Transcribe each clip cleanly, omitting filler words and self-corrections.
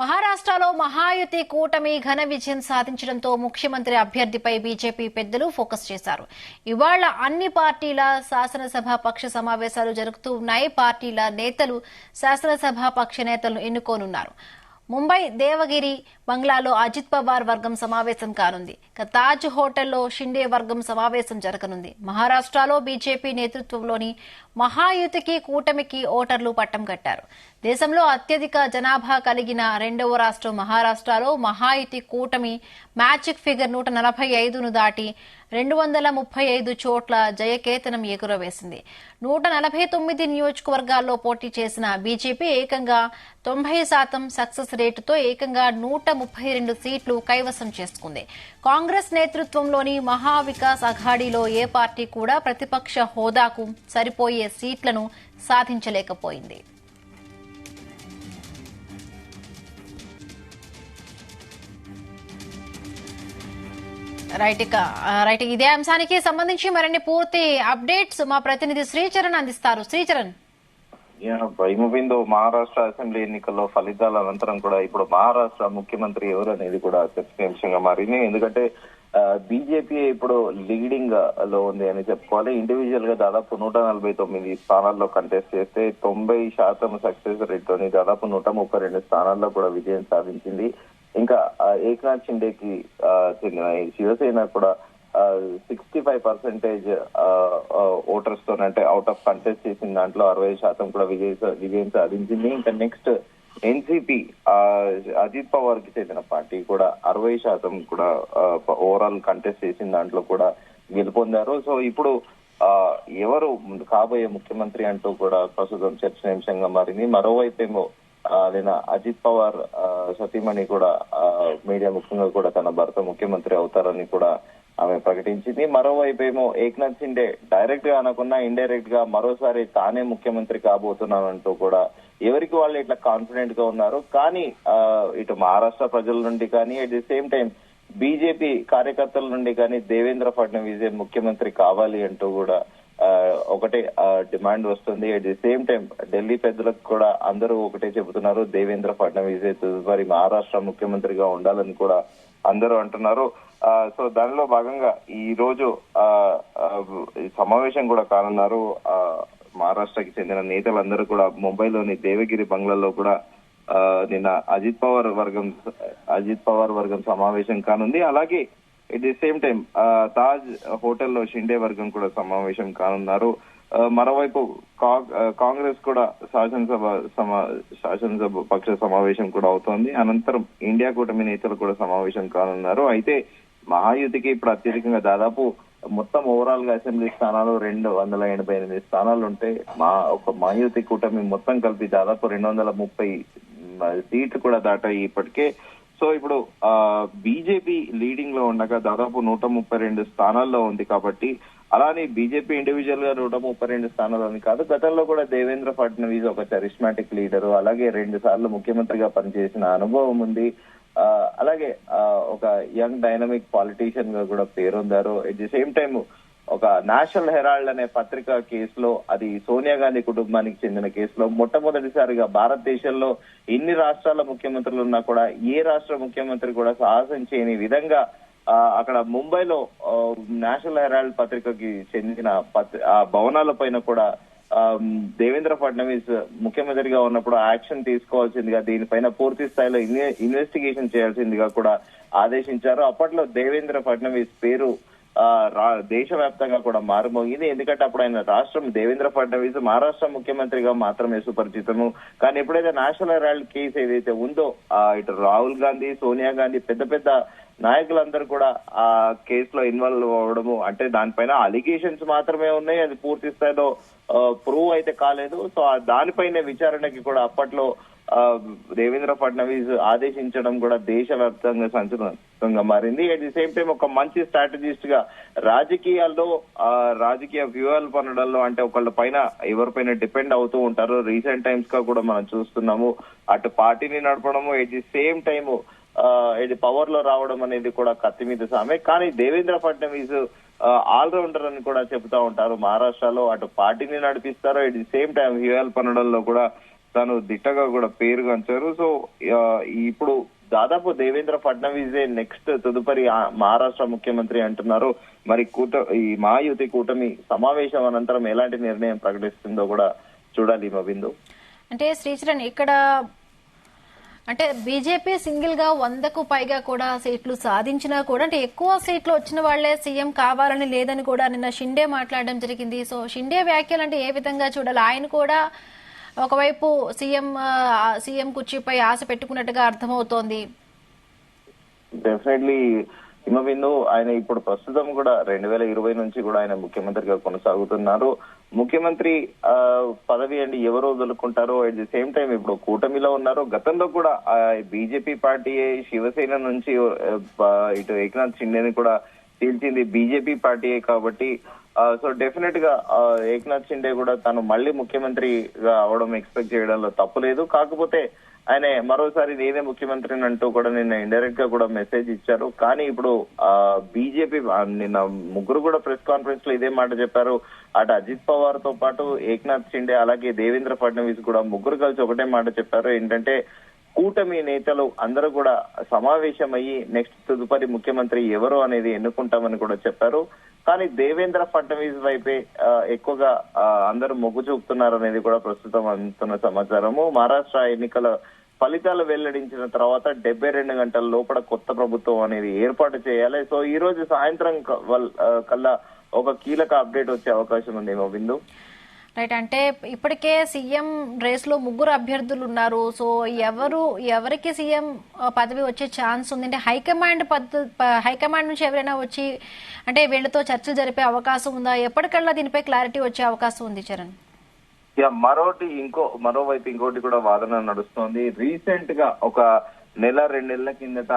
మహారాష్ట్రలో మహాయుతి కూటమి ఘన విజయం సాధించడంతో ముఖ్యమంత్రి అభ్యర్థిపై బీజేపీ పెద్దలు ఫోకస్ చేశారు. ఇవాళ అన్ని పార్టీల శాసనసభ పక్ష సమావేశాలు జరుగుతూ ఉన్నాయి. పార్టీల నేతలు శాసనసభ పక్ష నేతలను ఎన్నుకోనున్నారు. ముంబై దేవగిరి బంగ్లాలో అజిత్ పవార్ వర్గం సమావేశం కానుంది. తాజ్ హోటల్లో షిండే వర్గం సమావేశం జరగనుంది. మహారాష్ట్రలో బీజేపీ నేతృత్వంలోని మహాయుతికి కూటమికి ఓటర్లు పట్టం కట్టారు. దేశంలో అత్యధిక జనాభా కలిగిన రెండవ రాష్ట్రం మహారాష్ట్రలో మహాయుతి కూటమి మ్యాజిక్ ఫిగర్ 145ను దాటి 235 చోట్ల జయకేతనం ఎగురవేసింది. 149 నియోజకవర్గాల్లో పోటీ చేసిన బీజేపీ ఏకంగా 90% సక్సెస్ రేటుతో ఏకంగా 132 సీట్లు కైవసం చేసుకుంది. కాంగ్రెస్ నేతృత్వంలోని మహావికాస్ అఘాడీలో ఏ పార్టీ కూడా ప్రతిపక్ష హోదాకు సరిపోయే సీట్లను సాధించలేకపోయింది. రైట్ ఇదే అంశానికి సంబంధించి మరిన్ని పూర్తి అప్డేట్స్ మా ప్రతినిధి శ్రీచరణ్ అందిస్తారు. శ్రీచరణ్, భయముబిందు మహారాష్ట్ర అసెంబ్లీ ఎన్నికల్లో ఫలితాల అనంతరం కూడా ఇప్పుడు మహారాష్ట్ర ముఖ్యమంత్రి ఎవరు అనేది కూడా చర్చనీయాంశంగా మారింది. ఎందుకంటే బీజేపీ ఇప్పుడు లీడింగ్ లో ఉంది అని చెప్పుకోవాలి. ఇండివిజువల్ గా దాదాపు 149 స్థానాల్లో కంటెస్ట్ చేస్తే 90% సక్సెస్ రేట్ తోని దాదాపు 132 స్థానాల్లో కూడా విజయం సాధించింది. ఇంకా ఏక్నాథ్ షిండేకి చెందిన శివసేన కూడా 65% ఓటర్స్ తో అంటే అవుట్ ఆఫ్ కంటెస్ట్ చేసిన దాంట్లో 60% కూడా విజయం సాధించింది. ఇంకా నెక్స్ట్ ఎన్సీపీ అజిత్ పవార్ కి చెందిన పార్టీ కూడా 60% కూడా ఓవరాల్ కంటెస్ట్ చేసిన దాంట్లో కూడా గెలుపొందారు. సో ఇప్పుడు ఎవరు కాబోయే ముఖ్యమంత్రి అంటూ కూడా ప్రస్తుతం చర్చనీయాంశంగా మారింది. మరోవైపేమో అజిత్ పవార్ సతీమణి కూడా మీడియా ముఖ్యంగా కూడా తన భర్త ముఖ్యమంత్రి అవుతారని కూడా ఆమె ప్రకటించింది. మరోవైపేమో ఏక్నాథ్ షిండే డైరెక్ట్ గా అనకున్నా ఇండైరెక్ట్ గా మరోసారి తానే ముఖ్యమంత్రి కాబోతున్నానంటూ కూడా ఎవరికి వాళ్ళు ఇట్లా కాన్ఫిడెంట్ గా ఉన్నారు. కానీ ఇటు మహారాష్ట్ర ప్రజల నుండి కానీ at the same time BJP కార్యకర్తల నుండి కానీ దేవేంద్ర ఫడ్నవీస్ ముఖ్యమంత్రి కావాలి అంటూ కూడా ఒకటే డిమాండ్ వస్తుంది. At the same time Delhi పెద్దలకు కూడా అందరూ ఒకటే చెబుతున్నారు, దేవేంద్ర ఫడ్నవీస్ తదుపరి మహారాష్ట్ర ముఖ్యమంత్రిగా ఉండాలని కూడా అందరూ అంటున్నారు. సో దానిలో భాగంగా ఈ రోజు సమావేశం కూడా కానున్నారు. మహారాష్ట్రకి చెందిన నేతలందరూ కూడా ముంబైలోని దేవగిరి బంగ్లాలో కూడా నిన్న అజిత్ పవార్ వర్గం సమావేశం కానుంది. అలాగే at the same time Taj హోటల్లో షిండే వర్గం కూడా సమావేశం కానున్నారు. మరోవైపు కాంగ్రెస్ కూడా శాసనసభ పక్ష సమావేశం కూడా అవుతోంది. అనంతరం ఇండియా కూటమి నేతలు కూడా సమావేశం కానున్నారు. అయితే మహాయుతికి ఇప్పుడు అత్యధికంగా దాదాపు మొత్తం ఓవరాల్ గా అసెంబ్లీ స్థానాలు 288 స్థానాలు ఉంటే మహాయుతి కూటమి మొత్తం కలిపి దాదాపు 230 సీట్లు కూడా దాటాయి ఇప్పటికే. సో ఇప్పుడు బీజేపీ లీడింగ్ లో ఉండగా దాదాపు 132 స్థానాల్లో ఉంది. కాబట్టి అలానే బీజేపీ ఇండివిజువల్ గా 132 స్థానాలని కాదు, గతంలో కూడా దేవేంద్ర ఫడ్నవీస్ ఒక చరిస్మాటిక్ లీడరు, అలాగే 2 సార్లు ముఖ్యమంత్రిగా పనిచేసిన అనుభవం ఉంది. అలాగే ఒక యంగ్ డైనమిక్ పాలిటీషియన్ గా కూడా పేరొందారు. ఎట్ ది సేమ్ టైమ్ ఒక నేషనల్ హెరాల్డ్ అనే పత్రిక కేసులో, అది సోనియా గాంధీ కుటుంబానికి చెందిన కేసులో మొట్టమొదటిసారిగా భారతదేశంలో ఎన్ని రాష్ట్రాల ముఖ్యమంత్రులు ఉన్నా కూడా ఏ రాష్ట్ర ముఖ్యమంత్రి కూడా సాహసం చేయని విధంగా అక్కడ ముంబైలో నేషనల్ హెరాల్డ్ పత్రికకి చెందిన ఆ భవనాల పైన కూడా దేవేంద్ర ఫడ్నవీస్ ముఖ్యమంత్రిగా ఉన్నప్పుడు యాక్షన్ తీసుకోవాల్సిందిగా, దీనిపైన పూర్తి స్థాయిలో ఇన్వెస్టిగేషన్ చేయాల్సిందిగా కూడా ఆదేశించారు. అప్పట్లో దేవేంద్ర ఫడ్నవీస్ పేరు దేశవ్యాప్తంగా కూడా మారుమోగింది. ఎందుకంటే అప్పుడు ఆయన రాష్ట్రం దేవేంద్ర ఫడ్నవీస్ మహారాష్ట్ర ముఖ్యమంత్రిగా మాత్రమే సుపరిచితము. కానీ ఎప్పుడైతే నేషనల్ హెరాల్డ్ కేసు ఏదైతే ఉందో ఇటు రాహుల్ గాంధీ, సోనియా గాంధీ పెద్ద పెద్ద నాయకులందరూ కూడా ఆ కేసులో ఇన్వాల్వ్ అవ్వడము, అంటే దానిపైన అలిగేషన్స్ మాత్రమే ఉన్నాయి, అది పూర్తి స్థాయిలో ప్రూవ్ అయితే కాలేదు. సో దానిపైన విచారణకి కూడా అప్పట్లో దేవేంద్ర ఫడ్నవీస్ ఆదేశించడం కూడా దేశవ్యాప్తంగా సంచలనంగా మారింది. అట్ ది సేమ్ టైం ఒక మంచి స్ట్రాటజిస్ట్ గా రాజకీయాల్లో రాజకీయ వ్యూహాలు పనడంలో, అంటే ఒకళ్ళ పైన ఎవరిపైన డిపెండ్ అవుతూ ఉంటారు. రీసెంట్ టైమ్స్ గా కూడా మనం చూస్తున్నాము, అటు పార్టీని నడపడము, ఎట్ ది సేమ్ టైమ్ ఇది పవర్ లో రావడం అనేది కూడా కత్తి మీద సామే. కానీ దేవేంద్ర ఫడ్నవీస్ ఆల్రౌండర్ అని కూడా చెబుతా ఉంటారు. మహారాష్ట్రలో అటు పార్టీని నడిపిస్తారు, ఎట్ ది సేమ్ టైం వ్యూహాలు పనడంలో కూడా తాను దిట్టగా కూడా పేరుగాంచారు. సో ఇప్పుడు దాదాపు దేవేంద్ర ఫడ్నవీసే నెక్స్ట్ తదుపరి మహారాష్ట్ర ముఖ్యమంత్రి అంటున్నారు. మరి ఈ మహాయుతి కూటమి సమావేశం అనంతరం ఎలాంటి నిర్ణయం ప్రకటిస్తుందో కూడా చూడాలి మా బిందు. అంటే శ్రీచరణ్, ఇక్కడ అంటే బీజేపీ సింగిల్ గా 100కు పైగా కూడా సీట్లు సాధించినా కూడా అంటే ఎక్కువ సీట్లు వచ్చిన వాళ్లే సీఎం కావాలని లేదని కూడా నిన్న షిండే మాట్లాడడం జరిగింది. సో షిండే వ్యాఖ్యలు అంటే ఏ విధంగా చూడాలి? ఆయన కూడా ఒకవైపు సీఎం కుర్చీపై ఆశ పెట్టుకున్నట్టుగా అర్థమవుతోంది. డెఫినెట్లీ హిమబిందు, ఆయన ఇప్పుడు ప్రస్తుతం కూడా 2020 నుంచి కూడా ఆయన ముఖ్యమంత్రిగా కొనసాగుతున్నారు. ముఖ్యమంత్రి పదవి అండి ఎవరు వదులుకుంటారో, అట్ ది సేమ్ టైం ఇప్పుడు కూటమిలో ఉన్నారు. గతంలో కూడా బీజేపీ పార్టీ శివసేన నుంచి ఇటు ఏక్నాథ్ షిండేని కూడా చీల్చింది బీజేపీ పార్టీయే కాబట్టి సో డెఫినెట్ గా ఏక్నాథ్ షిండే కూడా తాను మళ్ళీ ముఖ్యమంత్రిగా అవడం ఎక్స్పెక్ట్ చేయడంలో తప్పులేదు. కాకపోతే ఆయన మరోసారి నేనే ముఖ్యమంత్రిని అంటూ కూడా నిన్న ఇండైరెక్ట్ గా కూడా మెసేజ్ ఇచ్చారు. కానీ ఇప్పుడు బీజేపీ నిన్న ముగ్గురు కూడా ప్రెస్ కాన్ఫరెన్స్ లో ఇదే మాట చెప్పారు. అటు అజిత్ పవార్ తో పాటు ఏక్నాథ్ షిండే అలాగే దేవేంద్ర ఫడ్నవీస్ కూడా ముగ్గురు కలిసి ఒకటే మాట చెప్పారు. ఏంటంటే కూటమి నేతలు అందరూ కూడా సమావేశమయ్యి నెక్స్ట్ తదుపరి ముఖ్యమంత్రి ఎవరు అనేది ఎన్నుకుంటామని కూడా చెప్పారు. కానీ దేవేంద్ర ఫడ్నవీస్ వైపే ఎక్కువగా అందరూ మొగ్గు చూపుతున్నారు అనేది కూడా ప్రస్తుతం అందుతున్న సమాచారము. మహారాష్ట్ర ఎన్నికల ఫలితాలు వెల్లడించిన తర్వాత 72 గంటల లోపల కొత్త ప్రభుత్వం అనేది ఏర్పాటు చేయాలి. సో ఈ రోజు సాయంత్రం కల్లా ఒక కీలక అప్డేట్ వచ్చే అవకాశం ఉందేమో బిందు. రైట్, అంటే ఇప్పటికే సీఎం రేస్ లో ముగ్గురు అభ్యర్థులు ఉన్నారు. సో ఎవరికి సీఎం పదవి వచ్చే ఛాన్స్ ఉంది? అంటే హైకమాండ్ నుంచి ఎవరైనా వచ్చి అంటే వీళ్ళతో చర్చలు జరిపే అవకాశం ఉందా? ఎప్పటికల్లా దీనిపై క్లారిటీ వచ్చే అవకాశం ఉంది చరణ్? మరోవైపు ఇంకోటి కూడా వాదన నడుస్తోంది. రీసెంట్ గా ఒక నెల 2 నెలల కిందట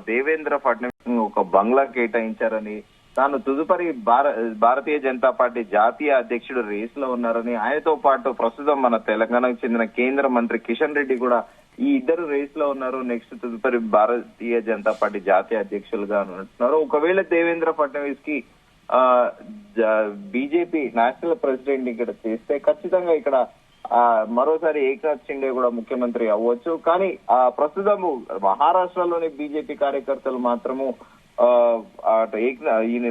దేవేంద్ర ఫడ్నవీస్ ఒక బంగ్లా కేటాయించారని, తాను తదుపరి భారతీయ జనతా పార్టీ జాతీయ అధ్యక్షుడు రేస్ లో ఉన్నారని, ఆయనతో పాటు ప్రస్తుతం మన తెలంగాణకు చెందిన కేంద్ర మంత్రి కిషన్ రెడ్డి కూడా ఈ ఇద్దరు రేస్ లో ఉన్నారు. నెక్స్ట్ తదుపరి భారతీయ జనతా పార్టీ జాతీయ అధ్యక్షులుగా అంటున్నారు. ఒకవేళ దేవేంద్ర ఫడ్నవీస్ కి బీజేపీ నేషనల్ ప్రెసిడెంట్ ఇక్కడ చేస్తే ఖచ్చితంగా ఇక్కడ మరోసారి ఏక్నాథ్ షిండే కూడా ముఖ్యమంత్రి అవ్వచ్చు. కానీ ప్రస్తుతము మహారాష్ట్రలోని బీజేపీ కార్యకర్తలు మాత్రము ఈయన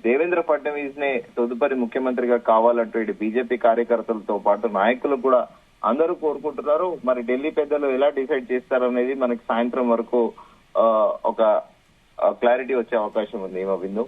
దేవేంద్ర ఫడ్నవీస్ నే తదుపరి ముఖ్యమంత్రిగా కావాలంటూ ఇటు బీజేపీ కార్యకర్తలతో పాటు నాయకులు కూడా అందరూ కోరుకుంటున్నారు. మరి ఢిల్లీ పెద్దలు ఎలా డిసైడ్ చేస్తారనేది మనకి సాయంత్రం వరకు ఒక క్లారిటీ వచ్చే అవకాశం ఉంది ఏమో బిందు.